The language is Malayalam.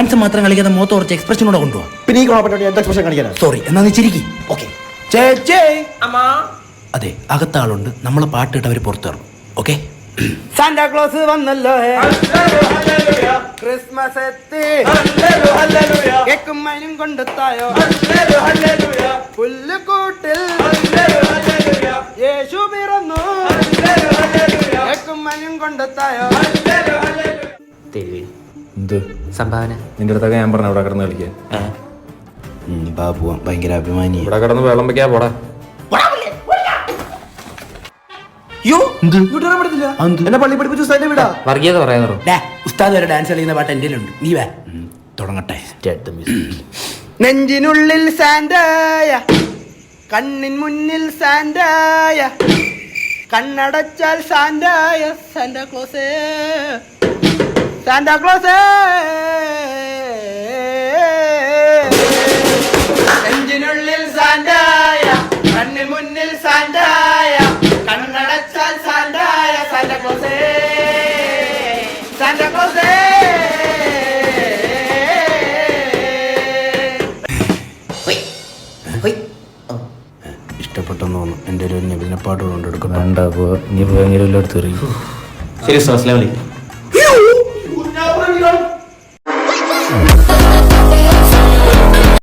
ഡാൻസ് മാത്രം കളിക്കാതെ മുഖത്ത് കുറച്ച് എക്സ്പ്രഷൻ കൂടെ കൊണ്ടുപോകാം. പിന്നെ ഈ കോണപ്പെട്ട എന്താ എക്സ്പ്രഷൻ കാണിക്കാനാ? സോറി, എന്നാ നീ ചിരിക്കി. ഓക്കെ. അതെ, അകത്താളുണ്ട്. നമ്മളെ പാട്ടിട്ട് അവര് പുറത്തിറങ്ങും. ഓക്കെ. സാന്റാക്ലോസ് വന്നല്ലോ, ക്രിസ്മസ് എത്തി, കേക്കും മൈനും കൊണ്ടെത്തായോ, പുല്ലുകൂട്ടിൽ യേശു പിറന്നു, കേക്കും മൈനും കൊണ്ടെത്തായോ. എന്ത് സംഭാവന നിന്റെ അടുത്തൊക്കെ ഞാൻ പറഞ്ഞു അവിടെ കിടന്ന് കളിക്കാൻ. ബാബു ഭയങ്കര അഭിമാനി. ഇവിടെ കിടന്ന് വെള്ളം വെക്കാ പോടാ. എന്നെ പള്ളി പഠിപ്പിച്ചു ഉസ്താദിന്റെ വീടാ. വർഗീയത പറയാൻ ഉസ്താദ് വരെ ഡാൻസ് കളിക്കുന്ന പാട്ട് എൻ്റെ ഉണ്ട്. നീ വേ തുടങ്ങട്ടെ. നെഞ്ചിനുള്ളിൽ സാന്റായ, കണ്ണിൻ മുന്നിൽ സാന്റായ, കണ്ണടച്ചാൽ സാന്റായ, സാന്റാക്ലോസേ സാന്റാക്ലോസേ. നെഞ്ചിനുള്ളിൽ സാന്റായ, കണ്ണിൻ മുന്നിൽ സാന്റായ, കണ്ണടച്ചാൽ സാന്റായ, സാന്റാക്ലോസേ സാന്റാക്ലോസേ. ഇഷ്ടപ്പെട്ടെന്ന് തോന്നുന്നു. എൻ്റെ ഒരു ഞെവിനപ്പാട് കൊണ്ടെടുക്കും. വേണ്ട പോ, നീ ഭയങ്കര എല്ലായിടത്ത് എറിയും. ശരി, അസ്സലാമു അലൈക്കും.